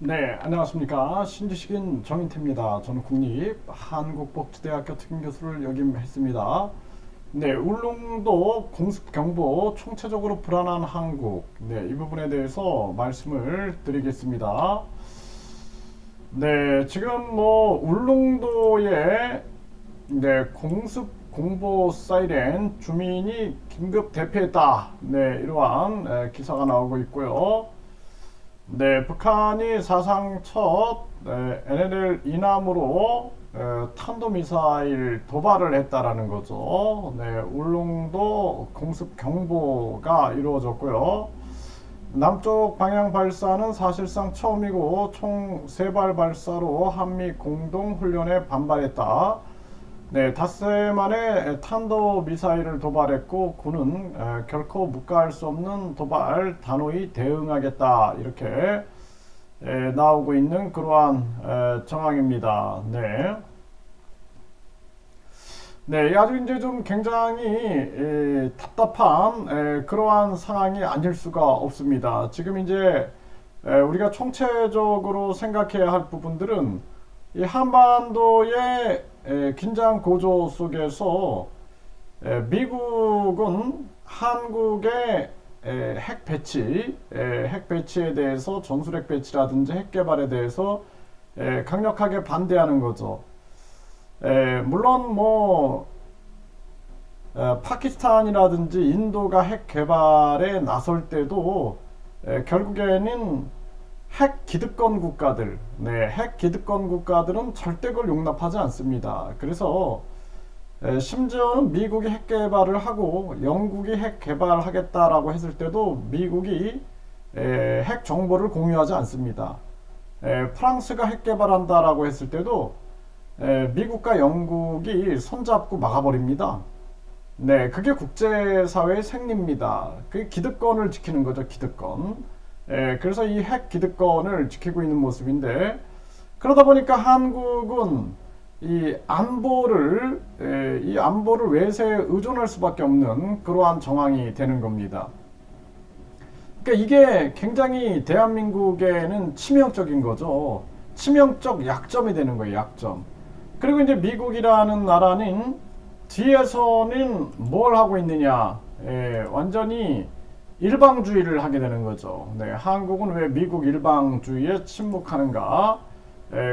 네, 안녕하십니까. 신지식인 정인태입니다. 저는 국립한국복지대학교 특임교수를 역임했습니다. 네, 울릉도 공습경보 총체적으로 불안한 한국. 네, 이 부분에 대해서 말씀을 드리겠습니다. 네, 지금 울릉도에 공습 공보 사이렌 주민이 긴급 대피했다. 네, 이러한 기사가 나오고 있고요. 네, 북한이 사상 첫 NLL 이남으로 탄도미사일 도발을 했다라는 거죠. 네, 울릉도 공습 경보가 이루어졌고요. 남쪽 방향 발사는 사실상 처음이고 총 3발 발사로 한미 공동 훈련에 반발했다. 네, 닷새 만에 탄도 미사일을 도발했고 군은 결코 묵과할 수 없는 도발 단호히 대응하겠다 이렇게 나오고 있는 그러한 정황입니다. 네. 네, 아주 이제 좀 굉장히 답답한 그러한 상황이 아닐 수가 없습니다. 지금 이제 우리가 총체적으로 생각해야 할 부분들은 이 한반도의 긴장 고조 속에서 미국은 한국의 핵 배치에 대해서 전술핵 배치라든지 핵 개발에 대해서 강력하게 반대하는 거죠. 물론 파키스탄이라든지 인도가 핵 개발에 나설 때도 결국에는 핵 기득권 국가들, 핵 기득권 국가들은 절대 그걸 용납하지 않습니다. 그래서 심지어는 미국이 핵 개발을 하고 영국이 핵 개발하겠다라고 했을 때도 미국이 핵 정보를 공유하지 않습니다. 프랑스가 핵 개발한다라고 했을 때도 미국과 영국이 손잡고 막아버립니다. 네, 그게 국제사회의 생리입니다. 그게 기득권을 지키는 거죠, 기득권. 그래서 이 핵 기득권을 지키고 있는 모습인데, 그러다 보니까 한국은 이 안보를 외세에 의존할 수밖에 없는 그러한 정황이 되는 겁니다. 그러니까 이게 굉장히 대한민국에는 치명적인 거죠. 치명적 약점이 되는 거예요, 약점. 그리고 이제 미국이라는 나라는 뒤에서는 뭘 하고 있느냐, 완전히 일방주의를 하게 되는 거죠. 네, 한국은 왜 미국 일방주의에 침묵하는가?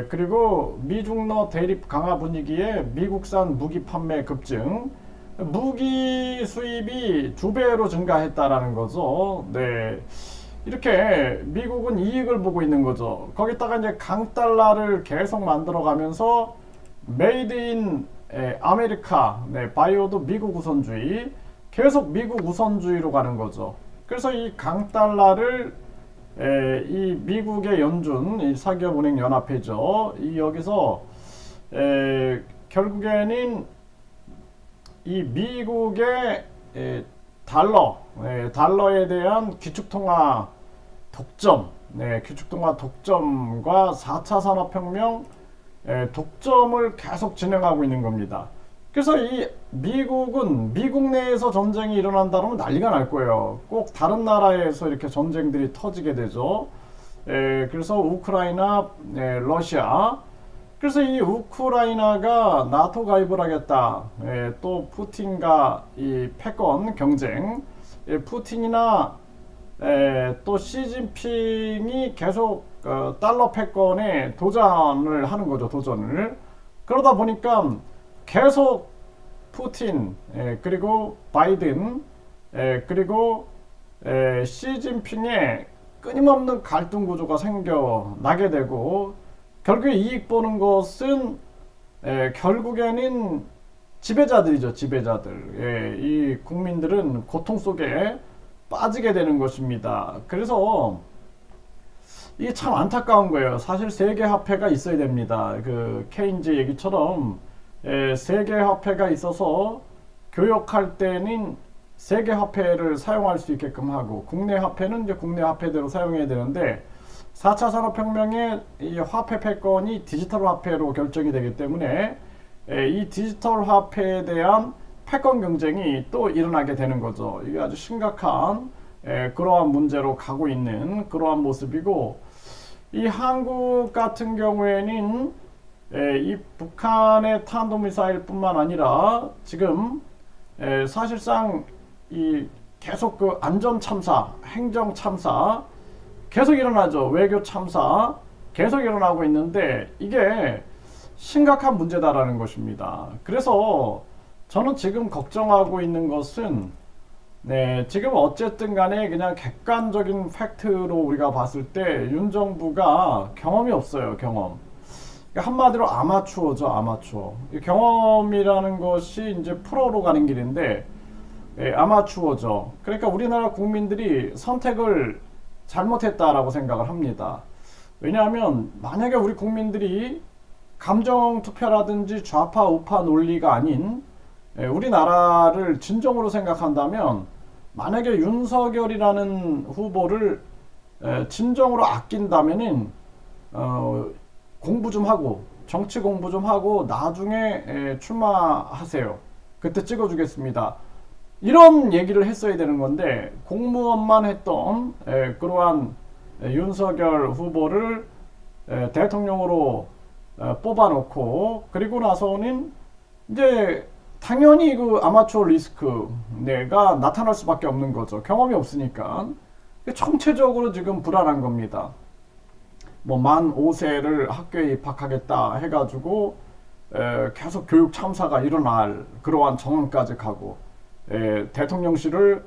그리고 미중러 대립 강화 분위기에 미국산 무기 판매 급증, 무기 수입이 2배로 증가했다라는 거죠. 네. 이렇게 미국은 이익을 보고 있는 거죠. 거기다가 이제 강달러를 계속 만들어 가면서 메이드 인 아메리카, 바이오도 미국 우선주의, 계속 미국 우선주의로 가는 거죠. 그래서 이 강달러를 이 미국의 연준, 이 사기업은행연합회죠. 이 여기서 결국에는 이 미국의 달러에 대한 기축통화 독점, 기축통화 독점과 4차 산업혁명 독점을 계속 진행하고 있는 겁니다. 그래서 이 미국은 미국 내에서 전쟁이 일어난다 그러면 난리가 날 거예요. 꼭 다른 나라에서 이렇게 전쟁들이 터지게 되죠. 그래서 우크라이나, 러시아. 그래서 이 우크라이나가 나토 가입을 하겠다. 또 푸틴과 이 패권 경쟁. 푸틴이나 또 시진핑이 계속 달러 패권에 도전을 하는 거죠. 도전을. 그러다 보니까 계속 푸틴, 그리고 바이든, 그리고 시진핑의 끊임없는 갈등 구조가 생겨나게 되고, 결국에 이익 보는 것은 결국에는 지배자들이죠. 지배자들. 이 국민들은 고통 속에 빠지게 되는 것입니다. 그래서 이게 참 안타까운 거예요. 사실 세계화폐가 있어야 됩니다. 그 케인즈 얘기처럼 세계화폐가 있어서 교역할 때는 세계화폐를 사용할 수 있게끔 하고, 국내 화폐는 이제 국내 화폐대로 사용해야 되는데, 4차 산업혁명의 이 화폐 패권이 디지털 화폐로 결정이 되기 때문에 이 디지털 화폐에 대한 패권 경쟁이 또 일어나게 되는 거죠. 이게 아주 심각한 그러한 문제로 가고 있는 그러한 모습이고, 이 한국 같은 경우에는 이 북한의 탄도미사일뿐만 아니라 지금 사실상 이 계속 그 안전 참사, 행정 참사 계속 일어나죠. 외교 참사 계속 일어나고 있는데 이게 심각한 문제다라는 것입니다. 그래서 저는 지금 걱정하고 있는 것은 지금 어쨌든 간에 그냥 객관적인 팩트로 우리가 봤을 때 윤 정부가 경험이 없어요. 경험. 그러니까 한마디로 아마추어죠. 아마추어. 경험이라는 것이 이제 프로로 가는 길인데 아마추어죠. 그러니까 우리나라 국민들이 선택을 잘못했다라고 생각을 합니다. 왜냐하면 만약에 우리 국민들이 감정 투표라든지 좌파 우파 논리가 아닌 우리나라를 진정으로 생각한다면 만약에 윤석열이라는 후보를 진정으로 아낀다면은 공부 좀 하고 정치 공부 좀 하고 나중에 출마하세요. 그때 찍어주겠습니다. 이런 얘기를 했어야 되는 건데 공무원만 했던 그러한 윤석열 후보를 대통령으로 뽑아놓고 그리고 나서는 이제 당연히 그 아마추어 리스크가 나타날 수밖에 없는 거죠. 경험이 없으니까. 총체적으로 지금 불안한 겁니다. 뭐 만 5세를 학교에 입학하겠다 해가지고 계속 교육 참사가 일어날 그러한 정황까지 가고 대통령실을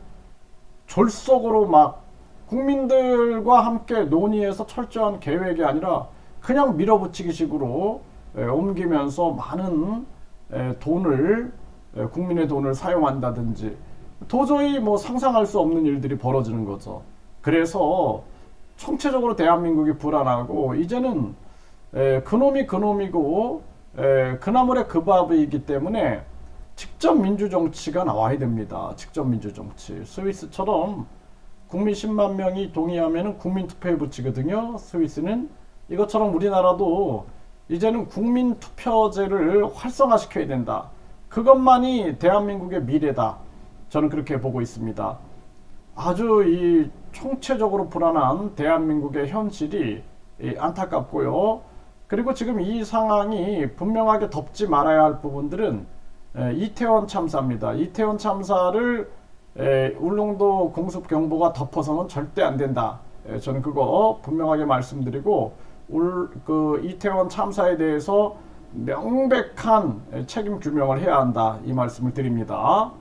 졸속으로 막 국민들과 함께 논의해서 철저한 계획이 아니라 그냥 밀어붙이기 식으로 옮기면서 많은 돈을 국민의 돈을 사용한다든지 도저히 뭐 상상할 수 없는 일들이 벌어지는 거죠. 그래서 총체적으로 대한민국이 불안하고 이제는 그놈이 그놈이고 그나물의 그 밥이기 때문에 직접 민주정치가 나와야 됩니다. 직접 민주정치. 스위스처럼 국민 10만 명이 동의하면 국민투표에 붙이거든요. 스위스는. 이것처럼 우리나라도 이제는 국민투표제를 활성화시켜야 된다. 그것만이 대한민국의 미래다. 저는 그렇게 보고 있습니다. 아주 이 총체적으로 불안한 대한민국의 현실이 안타깝고요. 그리고 지금 이 상황이 분명하게 덮지 말아야 할 부분들은 이태원 참사입니다. 이태원 참사를 울릉도 공습 경보가 덮어서는 절대 안 된다. 저는 그거 분명하게 말씀드리고 그 이태원 참사에 대해서 명백한 책임 규명을 해야 한다. 이 말씀을 드립니다.